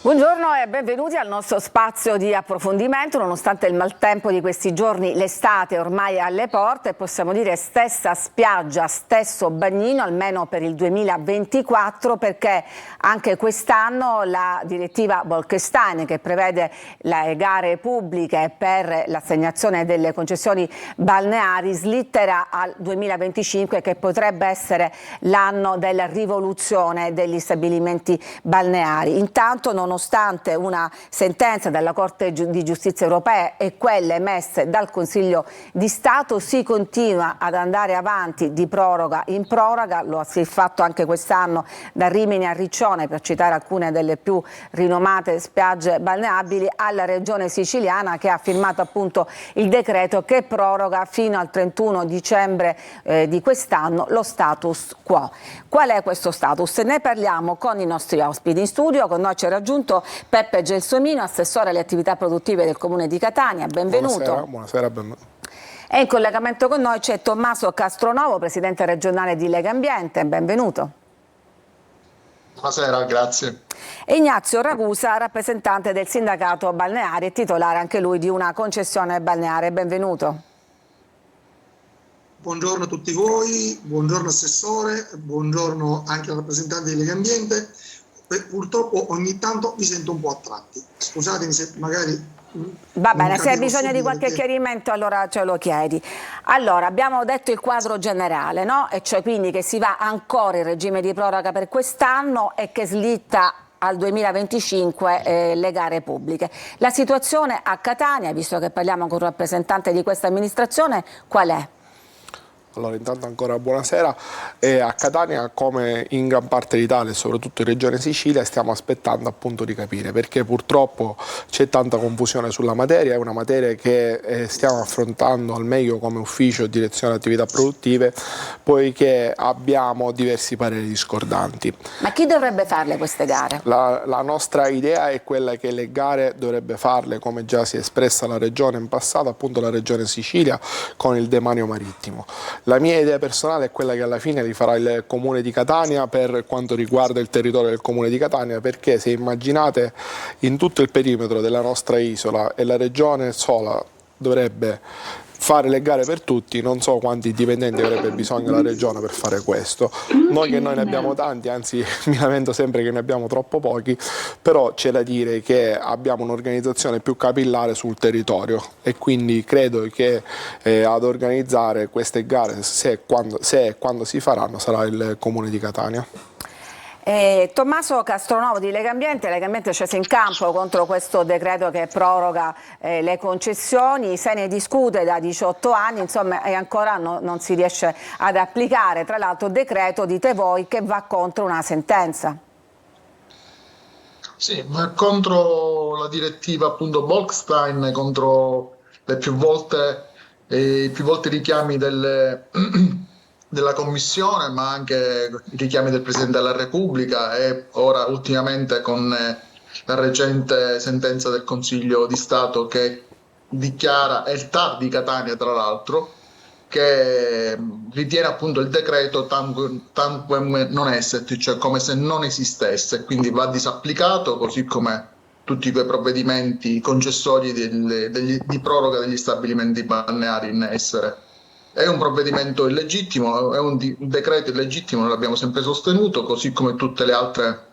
Buongiorno e benvenuti al nostro spazio di approfondimento. Nonostante il maltempo di questi giorni, l'estate ormai è alle porte e possiamo dire stessa spiaggia, stesso bagnino, almeno per il 2024, perché anche quest'anno la direttiva Bolkestein, che prevede le gare pubbliche per l'assegnazione delle concessioni balneari, slitterà al 2025, che potrebbe essere l'anno della rivoluzione degli stabilimenti balneari. Intanto, nonostante una sentenza della Corte di Giustizia europea e quelle emesse dal Consiglio di Stato, si continua ad andare avanti di proroga in proroga. Lo si è fatto anche quest'anno da Rimini a Riccione, per citare alcune delle più rinomate spiagge balneabili, alla Regione Siciliana, che ha firmato appunto il decreto che proroga fino al 31 dicembre di quest'anno lo status quo. Qual è questo status? Ne parliamo con i nostri ospiti. In studio con noi ci è raggiunto Peppe Gelsomino, assessore alle attività produttive del Comune di Catania. Benvenuto. Buonasera, benvenuto. E in collegamento con noi c'è Tommaso Castronovo, presidente regionale di Lega Ambiente. Benvenuto. Buonasera, grazie. E Ignazio Ragusa, rappresentante del sindacato balneare e titolare anche lui di una concessione balneare. Benvenuto. Buongiorno a tutti voi, buongiorno assessore, buongiorno anche al rappresentante di Lega Ambiente. Purtroppo ogni tanto mi sento un po' a tratti, scusatemi se magari... Va bene, se hai bisogno di qualche chiarimento allora ce lo chiedi. Allora, abbiamo detto il quadro generale, no? E cioè quindi che si va ancora in regime di proroga per quest'anno e che slitta al 2025 le gare pubbliche. La situazione a Catania, visto che parliamo con un rappresentante di questa amministrazione, qual è? Allora, intanto ancora buonasera. A Catania, come in gran parte d'Italia e soprattutto in Regione Sicilia, stiamo aspettando appunto di capire, perché purtroppo c'è tanta confusione sulla materia. È una materia che stiamo affrontando al meglio come ufficio e direzione attività produttive, poiché abbiamo diversi pareri discordanti. Ma chi dovrebbe farle queste gare? La nostra idea è quella che le gare dovrebbe farle, come già si è espressa la Regione in passato, appunto la Regione Sicilia con il demanio marittimo. La mia idea personale è quella che alla fine li farà il Comune di Catania per quanto riguarda il territorio del Comune di Catania, perché se immaginate in tutto il perimetro della nostra isola e la Regione sola dovrebbe fare le gare per tutti, non so quanti dipendenti avrebbe bisogno la Regione per fare questo. Noi ne abbiamo tanti, anzi mi lamento sempre che ne abbiamo troppo pochi, però c'è da dire che abbiamo un'organizzazione più capillare sul territorio e quindi credo che ad organizzare queste gare, se e quando si faranno, sarà il Comune di Catania. Tommaso Castronovo di Lega Ambiente è sceso in campo contro questo decreto che proroga le concessioni, se ne discute da 18 anni, insomma, e ancora non si riesce ad applicare. Tra l'altro decreto, dite voi, che va contro una sentenza. Sì, ma contro la direttiva appunto Bolkestein, contro i più volte richiami della Commissione, ma anche i richiami del Presidente della Repubblica e ora ultimamente con la recente sentenza del Consiglio di Stato che dichiara, è il TAR di Catania tra l'altro, che ritiene appunto il decreto tanquam non esset, cioè come se non esistesse, quindi va disapplicato, così come tutti quei provvedimenti concessori di proroga degli stabilimenti balneari in essere. È un provvedimento illegittimo, è un decreto illegittimo, noi l'abbiamo sempre sostenuto, così come tutte le altre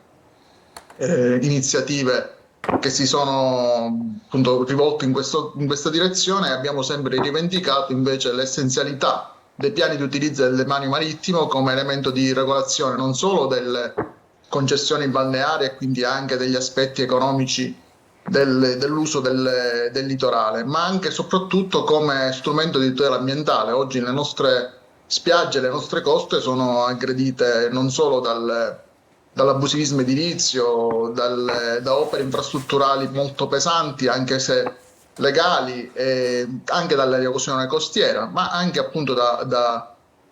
iniziative che si sono appunto rivolte in questa direzione. Abbiamo sempre rivendicato invece l'essenzialità dei piani di utilizzo del demanio marittimo come elemento di regolazione non solo delle concessioni balneari e quindi anche degli aspetti economici dell'uso del litorale, ma anche e soprattutto come strumento di tutela ambientale. Oggi le nostre spiagge, le nostre coste sono aggredite non solo dall'abusivismo edilizio, da opere infrastrutturali molto pesanti, anche se legali, anche dall'erosione costiera, ma anche appunto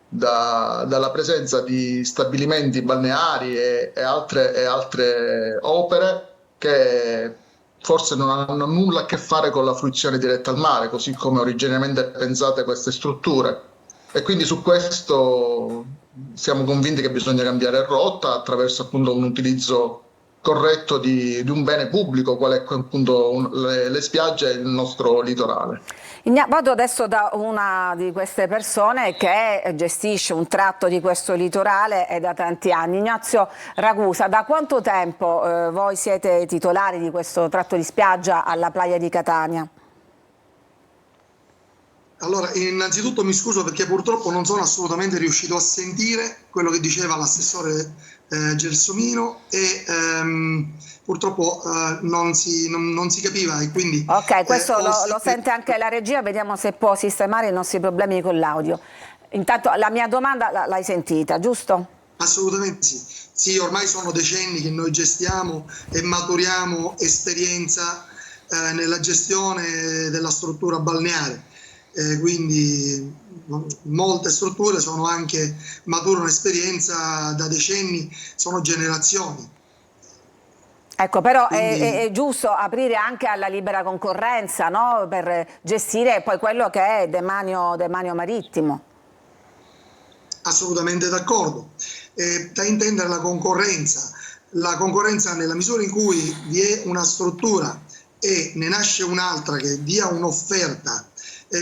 dalla presenza di stabilimenti balneari e altre opere che forse non hanno nulla a che fare con la fruizione diretta al mare, così come originariamente pensate queste strutture. E quindi su questo siamo convinti che bisogna cambiare rotta attraverso appunto un utilizzo corretto di un bene pubblico, qual è appunto le spiagge e il nostro litorale. Vado adesso da una di queste persone che gestisce un tratto di questo litorale da tanti anni. Ignazio Ragusa, da quanto tempo voi siete titolari di questo tratto di spiaggia alla Playa di Catania? Allora, innanzitutto mi scuso perché purtroppo non sono assolutamente riuscito a sentire quello che diceva l'assessore Gelsomino e purtroppo non si capiva e quindi... Ok, questo lo sente anche la regia, vediamo se può sistemare i nostri problemi con l'audio. Intanto la mia domanda l'hai sentita, giusto? Assolutamente sì. Sì, ormai sono decenni che noi gestiamo e maturiamo esperienza nella gestione della struttura balneare. Quindi molte strutture maturano esperienza da decenni, sono generazioni. Ecco, però è giusto aprire anche alla libera concorrenza, no? Per gestire poi quello che è demanio marittimo. Assolutamente d'accordo. Da intendere la concorrenza nella misura in cui vi è una struttura e ne nasce un'altra che dia un'offerta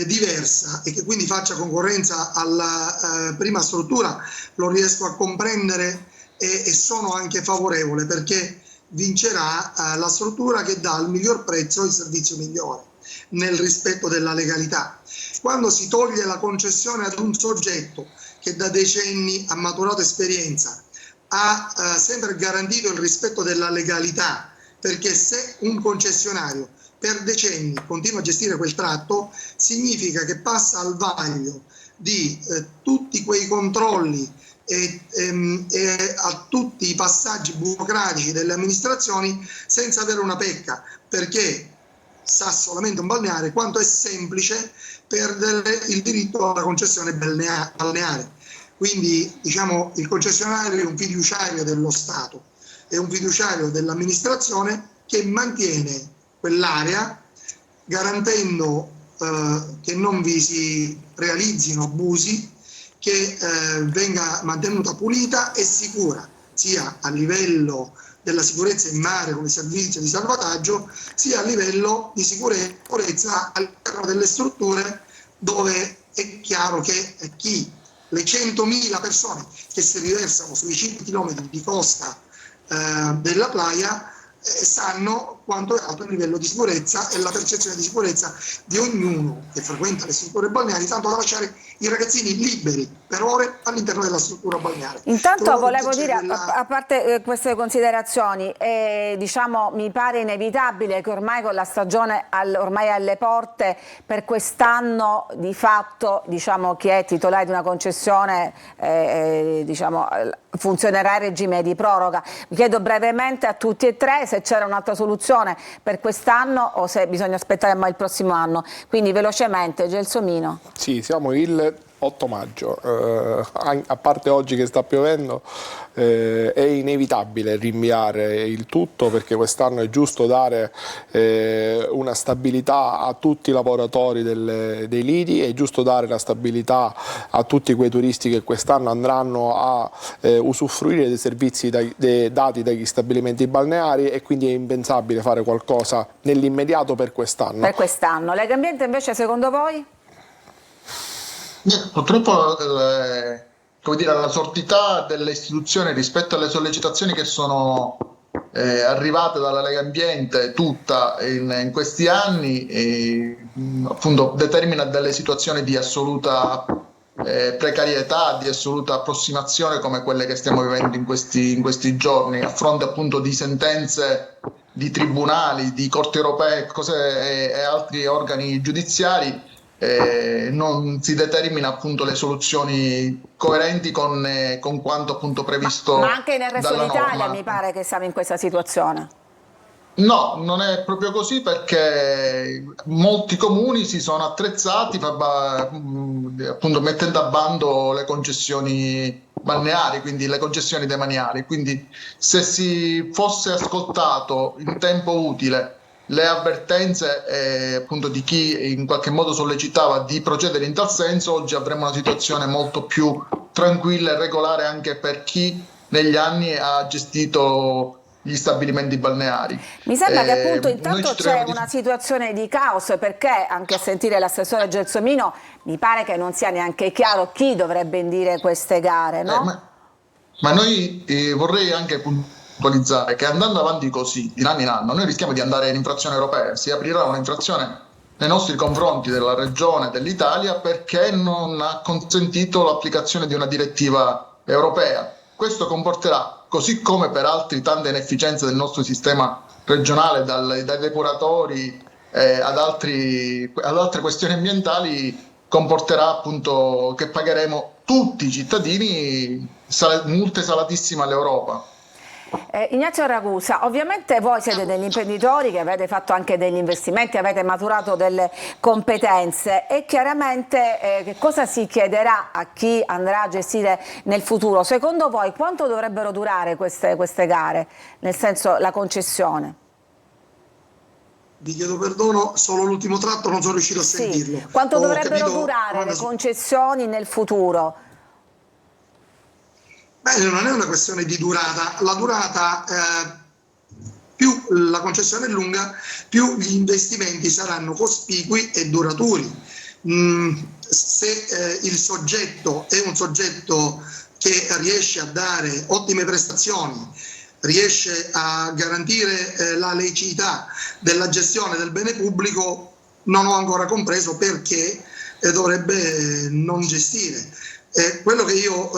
diversa e che quindi faccia concorrenza alla prima struttura, lo riesco a comprendere e sono anche favorevole perché vincerà la struttura che dà al miglior prezzo il servizio migliore nel rispetto della legalità. Quando si toglie la concessione ad un soggetto che da decenni ha maturato esperienza, ha sempre garantito il rispetto della legalità, perché se un concessionario per decenni continua a gestire quel tratto, significa che passa al vaglio di tutti quei controlli e a tutti i passaggi burocratici delle amministrazioni senza avere una pecca, perché sa solamente un balneare quanto è semplice perdere il diritto alla concessione balneare. Quindi diciamo il concessionario è un fiduciario dello Stato, è un fiduciario dell'amministrazione che mantiene quell'area garantendo che non vi si realizzino abusi, che venga mantenuta pulita e sicura, sia a livello della sicurezza in mare come servizio di salvataggio, sia a livello di sicurezza all'interno delle strutture, dove è chiaro che le 100.000 persone che si riversano sui 5 km di costa della playa sanno quanto è alto il livello di sicurezza e la percezione di sicurezza di ognuno che frequenta le strutture balneari, tanto da lasciare i ragazzini liberi per ore all'interno della struttura balneare. Intanto volevo dire, a parte queste considerazioni, diciamo, mi pare inevitabile che ormai con la stagione ormai alle porte, per quest'anno di fatto, diciamo, chi è titolare di una concessione diciamo, funzionerà in regime di proroga. Vi chiedo brevemente a tutti e tre se c'era un'altra soluzione per quest'anno o se bisogna aspettare mai il prossimo anno. Quindi velocemente, Gelsomino. Sì, siamo il 8 maggio, a parte oggi che sta piovendo, è inevitabile rinviare il tutto, perché quest'anno è giusto dare una stabilità a tutti i lavoratori dei lidi, è giusto dare la stabilità a tutti quei turisti che quest'anno andranno a usufruire dei servizi dati dagli stabilimenti balneari, e quindi è impensabile fare qualcosa nell'immediato per quest'anno. Per quest'anno. Legambiente invece secondo voi? Purtroppo come dire, la sordità delle istituzioni rispetto alle sollecitazioni che sono arrivate dalla Legambiente tutta in questi anni appunto determina delle situazioni di assoluta precarietà, di assoluta approssimazione come quelle che stiamo vivendo in questi giorni, a fronte appunto di sentenze di tribunali, di corti europee e altri organi giudiziari. Non si determina appunto le soluzioni coerenti con quanto appunto previsto ma anche nel resto dalla d'Italia norma. mi pare che siamo in questa situazione. No, non è proprio così, perché molti comuni si sono attrezzati appunto mettendo a bando le concessioni balneari, quindi le concessioni demaniali. Quindi se si fosse ascoltato in tempo utile le avvertenze appunto di chi in qualche modo sollecitava di procedere in tal senso, oggi avremmo una situazione molto più tranquilla e regolare anche per chi negli anni ha gestito gli stabilimenti balneari. Mi sembra che appunto Noi intanto ci c'è troviamo una situazione di caos, perché una situazione di caos, perché anche a sentire l'assessore Gelsomino mi pare che non sia neanche chiaro chi dovrebbe indire queste gare, eh, no? ma, ma noi vorrei anche puntualizzare che andando avanti così, di anno in anno, noi rischiamo di andare in infrazione europea, si aprirà un'infrazione nei nostri confronti della regione, dell'Italia, perché non ha consentito l'applicazione di una direttiva europea. Questo comporterà, così come per altri tante inefficienze del nostro sistema regionale, dai depuratori ad altre questioni ambientali, comporterà appunto che pagheremo tutti i cittadini multe salatissime all'Europa. Ignazio Ragusa, ovviamente voi siete degli imprenditori che avete fatto anche degli investimenti, avete maturato delle competenze e chiaramente che cosa si chiederà a chi andrà a gestire nel futuro? Secondo voi quanto dovrebbero durare queste gare, nel senso la concessione? Vi chiedo perdono, solo l'ultimo tratto non sono riuscito a sentirlo. Quanto Ho dovrebbero capito durare le concessioni nel futuro? Beh, non è una questione di durata. La durata, più la concessione è lunga, più gli investimenti saranno cospicui e duraturi. Se il soggetto è un soggetto che riesce a dare ottime prestazioni, riesce a garantire la laicità della gestione del bene pubblico, non ho ancora compreso perché dovrebbe non gestire. Quello che io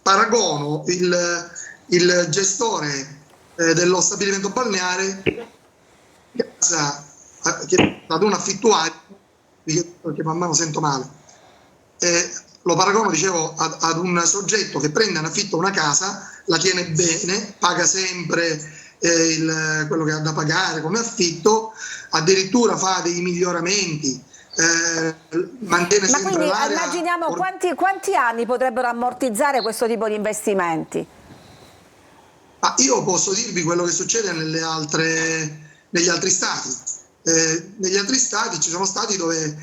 paragono il gestore dello stabilimento balneare ad un affittuario, perché man mano sento male, lo paragono, dicevo, ad un soggetto che prende in affitto una casa, la tiene bene, paga sempre quello che ha da pagare come affitto, addirittura fa dei miglioramenti, mantiene sempre quindi l'area. Immaginiamo quanti anni potrebbero ammortizzare questo tipo di investimenti? Io posso dirvi quello che succede negli altri stati. Negli altri stati ci sono stati dove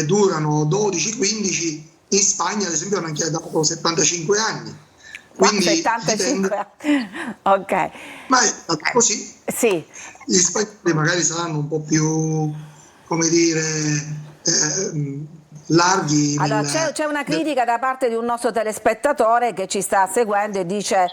durano 12-15, in Spagna ad esempio hanno anche dato 75 anni. Quindi 75 ok. Ma è stato così. Sì. Gli spagnoli magari saranno un po' più, come dire, larghi. Allora, c'è una critica da parte di un nostro telespettatore che ci sta seguendo e dice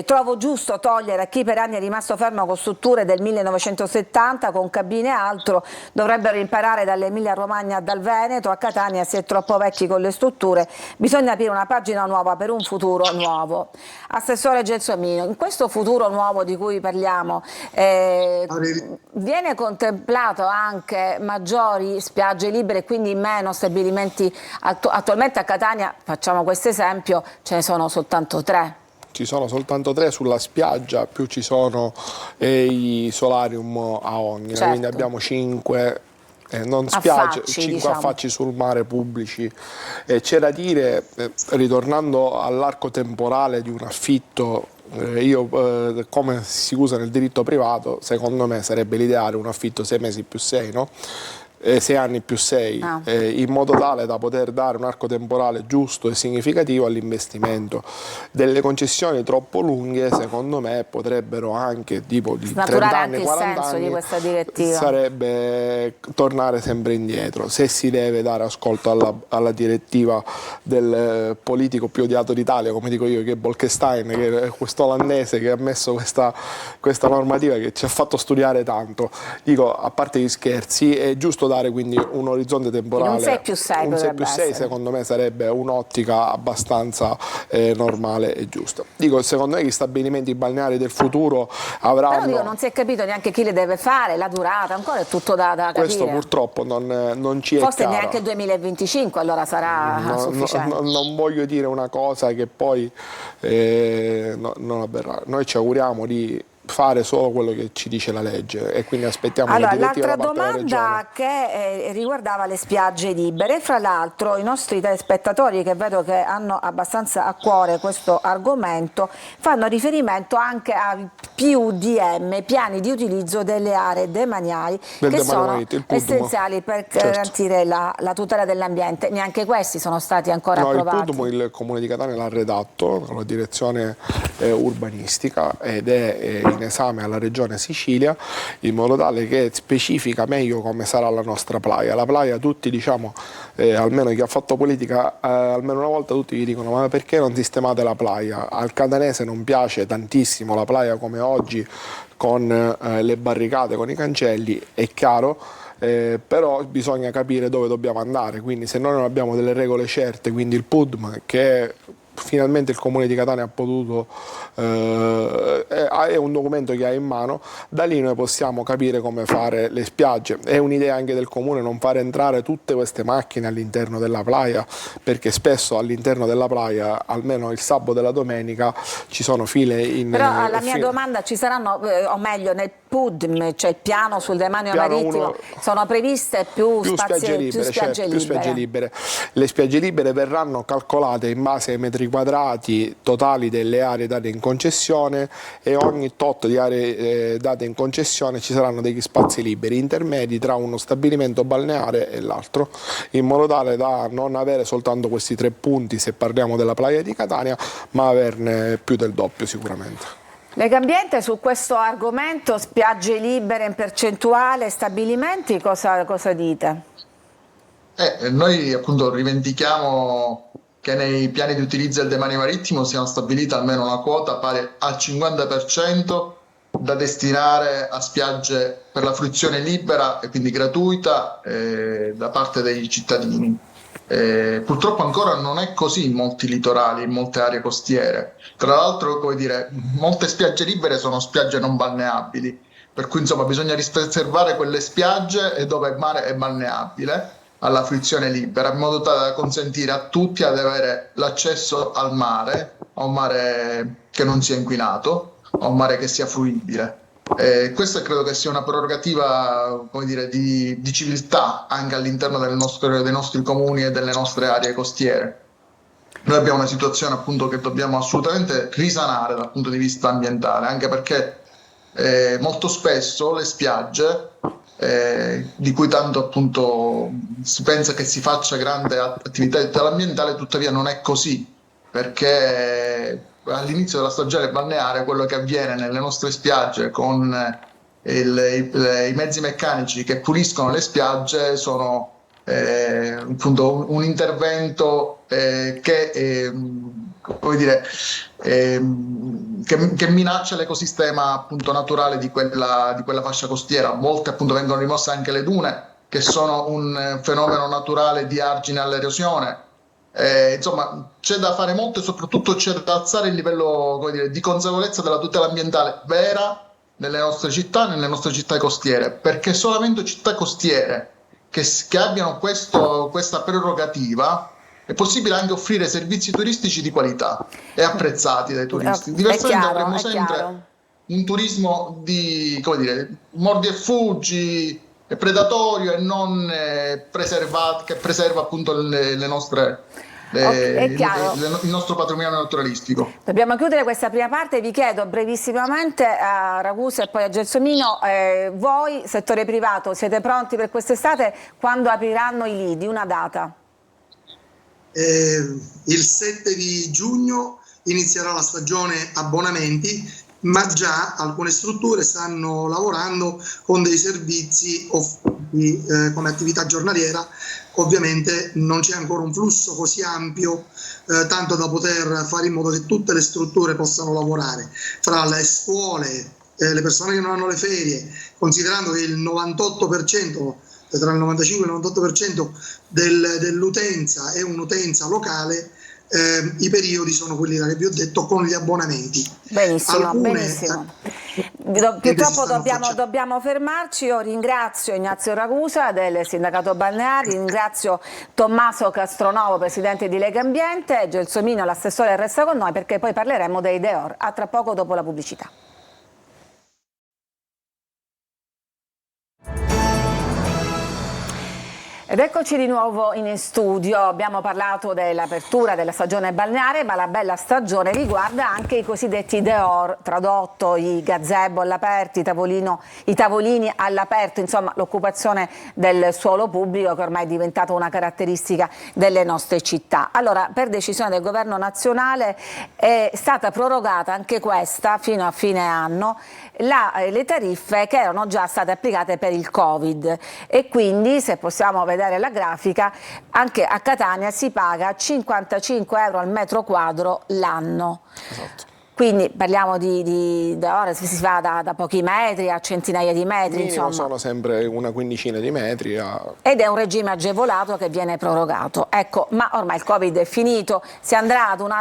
trovo giusto togliere a chi per anni è rimasto fermo con strutture del 1970 con cabine e altro, dovrebbero imparare dall'Emilia Romagna dal Veneto a Catania, si è troppo vecchi con le strutture, bisogna aprire una pagina nuova per un futuro nuovo. Assessore Gelsomino, in questo futuro nuovo di cui parliamo viene contemplato anche maggiori spiagge libere e quindi meno stabilimenti? Attualmente a Catania, facciamo questo esempio, ce ne sono soltanto 3. Ci sono soltanto 3 sulla spiaggia, più ci sono i solarium a Ognina, certo. Quindi abbiamo 5 non spiagge, affacci, 5 diciamo. affacci sul mare pubblici. C'è da dire, ritornando all'arco temporale di un affitto, come si usa nel diritto privato, secondo me sarebbe l'ideale un affitto 6 mesi più 6, no? 6 anni più 6, in modo tale da poter dare un arco temporale giusto e significativo all'investimento. Delle concessioni troppo lunghe, secondo me, potrebbero anche, tipo di 30 anni, 40 anni, di questa direttiva. Sarebbe tornare sempre indietro. Se si deve dare ascolto alla direttiva del politico più odiato d'Italia, come dico io, che è Bolkestein, che è questo olandese che ha messo questa normativa che ci ha fatto studiare tanto, dico, a parte gli scherzi, è giusto dare quindi un orizzonte temporale. Un 6 più 6 un 6 più 6 essere. secondo me sarebbe un'ottica abbastanza normale e giusta. Dico, secondo me gli stabilimenti balneari del futuro avranno... Però non si è capito neanche chi le deve fare, la durata, ancora è tutto da capire. Questo purtroppo non ci è Forse chiaro. neanche il 2025 allora sarà sufficiente. Non voglio dire una cosa che poi non avverrà. Noi ci auguriamo di fare solo quello che ci dice la legge e quindi aspettiamo Allora, la direttiva l'altra da parte della domanda Regione. che riguardava le spiagge libere, fra l'altro i nostri telespettatori, che vedo che hanno abbastanza a cuore questo argomento, fanno riferimento anche a PUDM, piani di utilizzo delle aree demaniali, che sono essenziali per garantire la tutela dell'ambiente. Neanche questi sono stati ancora approvati. Il PUDM il Comune di Catania l'ha redatto con la direzione urbanistica ed è in esame alla Regione Sicilia, in modo tale che specifica meglio come sarà la nostra playa. La playa, tutti diciamo, almeno chi ha fatto politica almeno una volta, tutti gli dicono: ma perché non sistemate la playa? Al catanese non piace tantissimo la playa come oggi, con le barricate, con i cancelli, è chiaro. Però bisogna capire dove dobbiamo andare, quindi se noi non abbiamo delle regole certe, quindi il PUDM, che finalmente il Comune di Catania ha potuto, è un documento che ha in mano, da lì noi possiamo capire come fare le spiagge. È un'idea anche del Comune non fare entrare tutte queste macchine all'interno della playa, perché spesso all'interno della playa, almeno il sabato e la domenica, ci sono file in... Però alla mia domanda, ci saranno, o meglio nel PUDM, cioè il piano sul demanio marittimo, sono previste più spiagge libere. Le spiagge libere verranno calcolate in base ai metri quadrati totali delle aree date in concessione, e ogni tot di aree date in concessione ci saranno degli spazi liberi intermedi tra uno stabilimento balneare e l'altro, in modo tale da non avere soltanto questi 3 punti se parliamo della playa di Catania, ma averne più del doppio sicuramente. Legambiente, su questo argomento, spiagge libere in percentuale, stabilimenti, cosa dite? Noi appunto rivendichiamo che nei piani di utilizzo del demanio marittimo siano stabilita almeno una quota pari al 50% da destinare a spiagge per la fruizione libera e quindi gratuita da parte dei cittadini. Purtroppo ancora non è così in molti litorali, in molte aree costiere. Tra l'altro, come dire, molte spiagge libere sono spiagge non balneabili, per cui insomma bisogna riservare quelle spiagge dove il mare è balneabile alla fruizione libera, in modo tale da consentire a tutti ad avere l'accesso al mare, a un mare che non sia inquinato, a un mare che sia fruibile. Questa credo che sia una prerogativa, come dire, di civiltà anche all'interno dei nostri comuni e delle nostre aree costiere. Noi abbiamo una situazione appunto che dobbiamo assolutamente risanare dal punto di vista ambientale, anche perché molto spesso le spiagge, di cui tanto appunto si pensa che si faccia grande attività di tutela ambientale, tuttavia non è così, perché all'inizio della stagione balneare quello che avviene nelle nostre spiagge con i mezzi meccanici che puliscono le spiagge sono appunto un intervento che minaccia l'ecosistema appunto naturale di quella fascia costiera. Molte appunto vengono rimosse anche le dune, che sono un fenomeno naturale di argine all'erosione. Insomma, c'è da fare molto e soprattutto c'è da alzare il livello, come dire, di consapevolezza della tutela ambientale vera nelle nostre città costiere, perché solamente città costiere che abbiano questa prerogativa è possibile anche offrire servizi turistici di qualità e apprezzati dai turisti. Diversamente avremo sempre un turismo di, come dire, mordi e fuggi, è predatorio e non preservato, che preserva appunto il nostro patrimonio naturalistico. Dobbiamo chiudere questa prima parte. Vi chiedo brevissimamente a Ragusa e poi a Gelsomino, voi settore privato siete pronti per quest'estate? Quando apriranno i lidi? Una data? Il 7 di giugno inizierà la stagione abbonamenti, ma già alcune strutture stanno lavorando con dei servizi offerti come attività giornaliera. Ovviamente non c'è ancora un flusso così ampio tanto da poter fare in modo che tutte le strutture possano lavorare, fra le scuole, le persone che non hanno le ferie, considerando che il 98%, tra il 95 e il 98% dell'utenza è un'utenza locale. I periodi sono quelli che vi ho detto, con gli abbonamenti. Benissimo, benissimo. Purtroppo dobbiamo fermarci. Io ringrazio Ignazio Ragusa del Sindacato Balneari, ringrazio Tommaso Castronovo, presidente di Legambiente, Gelsomino, l'assessore, resta con noi perché poi parleremo dei Deor. A tra poco dopo la pubblicità. Ed eccoci di nuovo in studio. Abbiamo parlato dell'apertura della stagione balneare, ma la bella stagione riguarda anche i cosiddetti dehors, tradotto i gazebo all'aperto, i tavolini all'aperto, insomma l'occupazione del suolo pubblico che ormai è diventata una caratteristica delle nostre città. Allora, per decisione del Governo nazionale è stata prorogata anche questa fino a fine anno le tariffe che erano già state applicate per il Covid, e quindi, se possiamo vedere la grafica, anche a Catania si paga 55 euro al metro quadro l'anno. Esatto. Quindi parliamo di ora si va da pochi metri a centinaia di metri, Minimo insomma. sono sempre una quindicina di metri. Ed è un regime agevolato che viene prorogato. Ecco, ma ormai il Covid è finito, si andrà ad un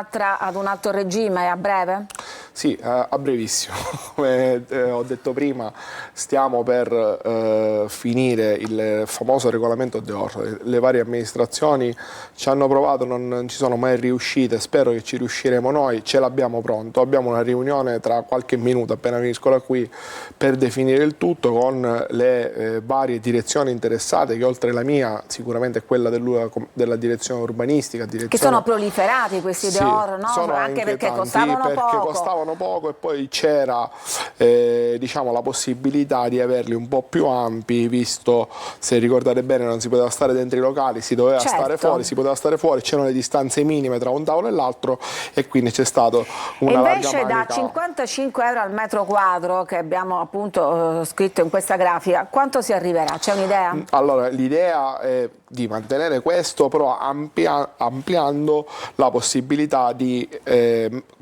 altro regime a breve? Sì, a brevissimo. Come ho detto prima, stiamo per finire il famoso regolamento dehors. Le varie amministrazioni ci hanno provato, non ci sono mai riuscite, spero che ci riusciremo noi, ce l'abbiamo pronto. Abbiamo una riunione tra qualche minuto, appena finisco da qui, per definire il tutto con le varie direzioni interessate, che oltre la mia sicuramente è quella della direzione urbanistica. Che sono proliferati questi dehors, no? Sono anche perché tanti, costavano poco e poi c'era diciamo, la possibilità di averli un po' più ampi, visto, se ricordate bene, non si poteva stare dentro i locali, si doveva stare fuori, c'erano le distanze minime tra un tavolo e l'altro, e quindi c'è stato una larga invece da manica. 55 euro al metro quadro, che abbiamo appunto scritto in questa grafica, quanto si arriverà? C'è un'idea? Allora, l'idea è di mantenere questo, però ampliando la possibilità di,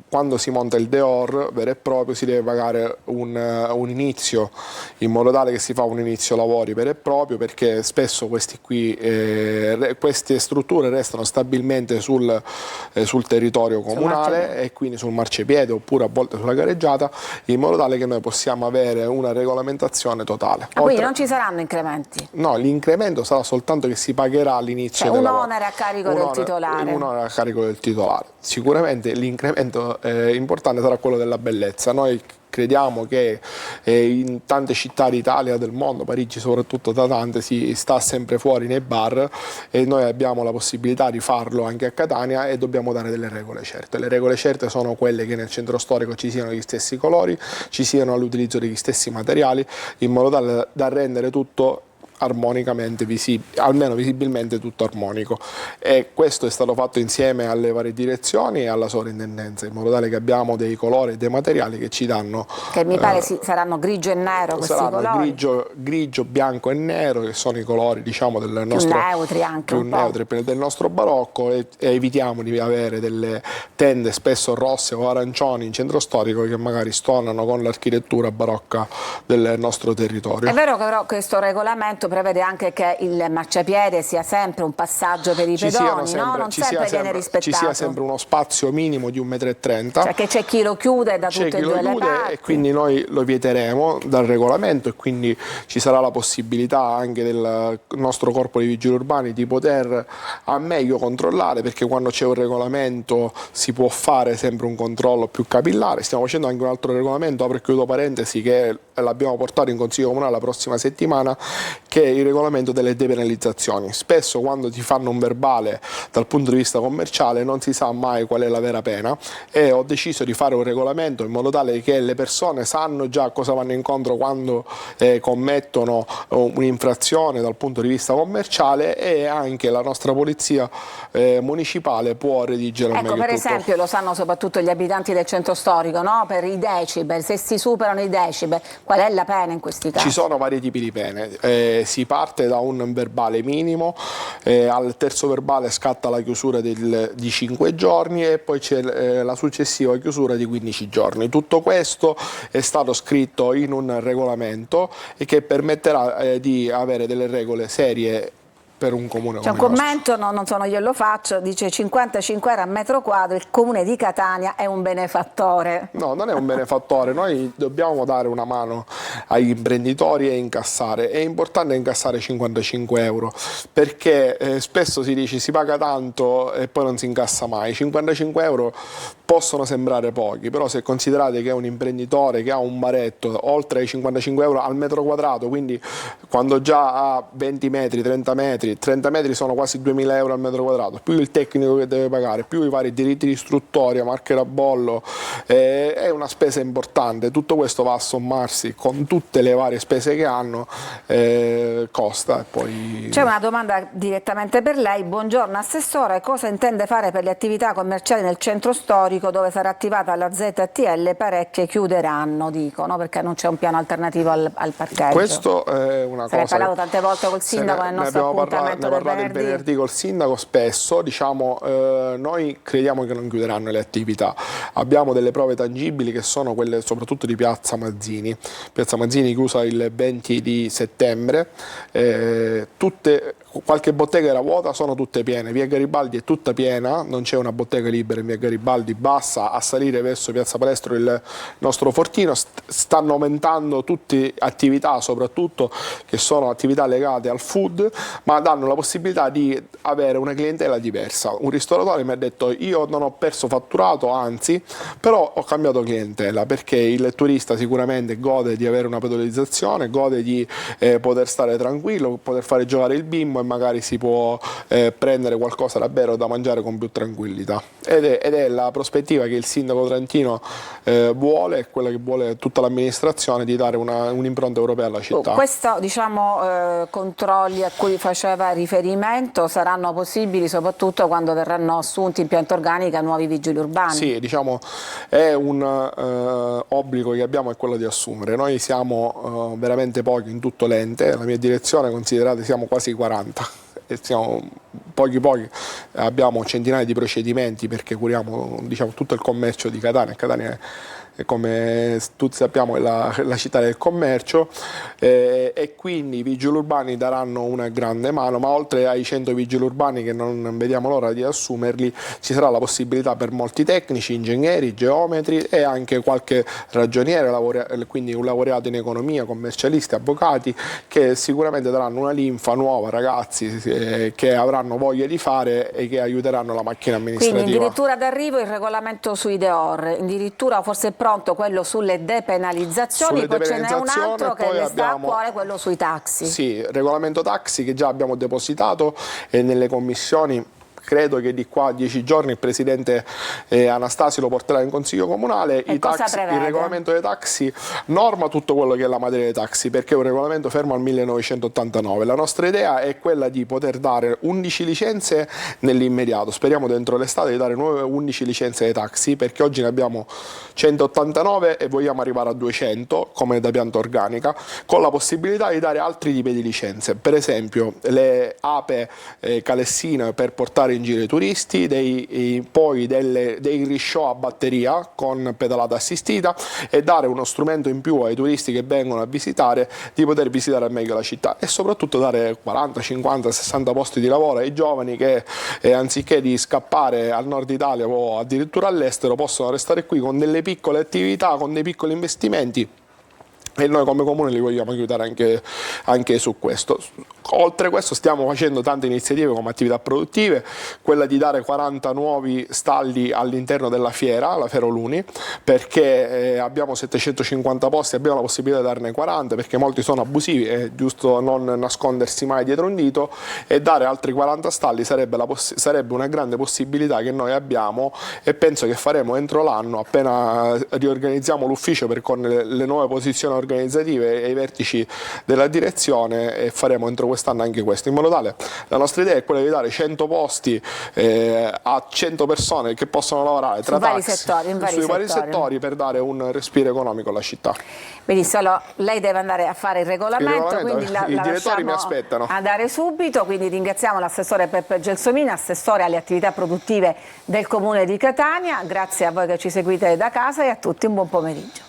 quando si monta il dehors vero e proprio, si deve pagare un inizio, in modo tale che si fa un inizio lavori vero e proprio, perché spesso queste strutture restano stabilmente sul territorio comunale e quindi sul marciapiede, oppure a volte sulla gareggiata, in modo tale che noi possiamo avere una regolamentazione totale. Quindi non ci saranno incrementi? No, l'incremento sarà soltanto che si pagherà all'inizio un onere a carico del titolare. Un onere a carico del titolare. Sicuramente l'incremento importante sarà quello della bellezza. Noi crediamo che in tante città d'Italia, del mondo, Parigi soprattutto da tante, si sta sempre fuori nei bar, e noi abbiamo la possibilità di farlo anche a Catania, e dobbiamo dare delle regole certe. Le regole certe sono quelle che nel centro storico ci siano gli stessi colori, ci siano l'utilizzo degli stessi materiali, in modo tale da rendere tutto armonicamente visibile, almeno visibilmente tutto armonico, e questo è stato fatto insieme alle varie direzioni e alla sovrintendenza, in modo tale che abbiamo dei colori e dei materiali che ci danno, che mi pare saranno grigio e nero questi colori, grigio, bianco e nero, che sono i colori, diciamo, del nostro, più neutri anche, più neutri del nostro barocco, e evitiamo di avere delle tende spesso rosse o arancioni in centro storico che magari stonano con l'architettura barocca del nostro territorio. È vero che però questo regolamento prevede anche che il marciapiede sia sempre un passaggio per i pedoni, no? Non sempre viene rispettato. Ci sia sempre uno spazio minimo di 1,30 m. Cioè che c'è chi lo chiude da tutte e due le parti. E quindi noi lo vieteremo dal regolamento, e quindi ci sarà la possibilità anche del nostro corpo di vigili urbani di poter a meglio controllare, perché quando c'è un regolamento si può fare sempre un controllo più capillare. Stiamo facendo anche un altro regolamento, apro e chiudo parentesi, che l'abbiamo portato in Consiglio Comunale la prossima settimana, che è il regolamento delle depenalizzazioni. Spesso quando ti fanno un verbale dal punto di vista commerciale non si sa mai qual è la vera pena, e ho deciso di fare un regolamento in modo tale che le persone sanno già cosa vanno incontro quando commettono un'infrazione dal punto di vista commerciale, e anche la nostra polizia municipale può redigere al meglio per tutto. esempio lo sanno soprattutto gli abitanti del centro storico, no? Per i decibel, se si superano i decibel, qual è la pena in questi casi? Ci sono vari tipi di pene. Si parte da un verbale minimo, al terzo verbale scatta la chiusura di 5 giorni, e poi c'è la successiva chiusura di 15 giorni. Tutto questo è stato scritto in un regolamento, e che permetterà di avere delle regole serie per un comune. C'è un commento, non so, io lo faccio, dice 55 euro a metro quadro, il comune di Catania è un benefattore. No, non è un benefattore, noi dobbiamo dare una mano agli imprenditori e incassare. È importante incassare 55 euro, perché spesso si dice si paga tanto e poi non si incassa mai. 55 euro possono sembrare pochi, però se considerate che è un imprenditore che ha un baretto oltre ai 55 euro al metro quadrato, quindi quando già ha 20 metri, 30 metri, metri, 30 metri sono quasi 2000 euro al metro quadrato, più il tecnico che deve pagare, più i vari diritti di istruttoria, marchero a bollo, è una spesa importante. Tutto questo va a sommarsi con tutte le varie spese che hanno, costa. E poi... C'è una domanda direttamente per lei. Buongiorno Assessore, cosa intende fare per le attività commerciali nel centro storico dove sarà attivata la ZTL? Parecchie chiuderanno, dicono, perché non c'è un piano alternativo al parcheggio. Questo è una cosa. Se ne è parlato tante volte col sindaco nel nostro appuntamento del venerdì col sindaco spesso, diciamo, noi crediamo che non chiuderanno le attività. Abbiamo delle prove tangibili che sono quelle soprattutto di Piazza Mazzini. Piazza Mazzini chiusa il 20 di settembre, qualche bottega era vuota, sono tutte piene. Via Garibaldi è tutta piena, non c'è una bottega libera in via Garibaldi, bassa a salire verso Piazza Palestro il nostro fortino. Stanno aumentando tutte attività, soprattutto che sono attività legate al food, ma danno la possibilità di avere una clientela diversa. Un ristoratore mi ha detto: io non ho perso fatturato, anzi, però ho cambiato clientela, perché il turista sicuramente gode di avere una pedonalizzazione, gode di poter stare tranquillo, poter fare giocare il bimbo e magari si può prendere qualcosa da bere o da mangiare con più tranquillità. Ed è la prospettiva che il sindaco trentino vuole, è quella che vuole tutta l'amministrazione, di dare un'impronta europea alla città. Questo, diciamo, controlli a cui faceva riferimento saranno possibili soprattutto quando verranno assunti in pianta organica nuovi vigili urbani? Sì, diciamo, è un obbligo che abbiamo, è quello di assumere. Noi siamo veramente pochi in tutto l'ente, la mia direzione, considerate, siamo quasi 40. E siamo pochi, abbiamo centinaia di procedimenti perché curiamo, diciamo, tutto il commercio di Catania. Catania è, come tutti sappiamo, è la città del commercio, e quindi i vigili urbani daranno una grande mano, ma oltre ai 100 vigili urbani che non vediamo l'ora di assumerli, ci sarà la possibilità per molti tecnici, ingegneri, geometri e anche qualche ragioniere, quindi un laureato in economia, commercialisti, avvocati, che sicuramente daranno una linfa nuova, ragazzi che avranno voglia di fare e che aiuteranno la macchina amministrativa. Quindi addirittura d'arrivo il regolamento sui Deor, addirittura forse è pronto quello sulle depenalizzazioni, poi ce n'è un altro che le sta a cuore, quello sui taxi. Sì, regolamento taxi che già abbiamo depositato nelle commissioni. Credo che di qua a 10 giorni il presidente Anastasi lo porterà in consiglio comunale. Il regolamento dei taxi norma tutto quello che è la materia dei taxi, perché è un regolamento fermo al 1989. La nostra idea è quella di poter dare 11 licenze nell'immediato. Speriamo dentro l'estate di dare nuove 11 licenze ai taxi, perché oggi ne abbiamo 189 e vogliamo arrivare a 200 come da pianta organica, con la possibilità di dare altri tipi di licenze. Per esempio le ape calessine per portare in giro i turisti, poi dei risciò a batteria con pedalata assistita, e dare uno strumento in più ai turisti che vengono a visitare di poter visitare al meglio la città, e soprattutto dare 40, 50, 60 posti di lavoro ai giovani che anziché di scappare al nord Italia o addirittura all'estero possono restare qui con delle piccole attività, con dei piccoli investimenti. E noi come comune li vogliamo aiutare anche su questo. Oltre a questo stiamo facendo tante iniziative come attività produttive, quella di dare 40 nuovi stalli all'interno della fiera, la Feroluni, perché abbiamo 750 posti, abbiamo la possibilità di darne 40 perché molti sono abusivi, è giusto non nascondersi mai dietro un dito, e dare altri 40 stalli sarebbe una grande possibilità che noi abbiamo, e penso che faremo entro l'anno, appena riorganizziamo l'ufficio con le nuove posizioni organizzative e i vertici della direzione, e faremo entro quest'anno anche questo, in modo tale, la nostra idea è quella di dare 100 posti a 100 persone che possono lavorare tra taxi sui vari settori per dare un respiro economico alla città. Benissimo, allora, lei deve andare a fare il regolamento, quindi i direttori mi aspettano. Andare subito, quindi ringraziamo l'assessore Peppe Gelsomini, assessore alle attività produttive del Comune di Catania. Grazie a voi che ci seguite da casa e a tutti un buon pomeriggio.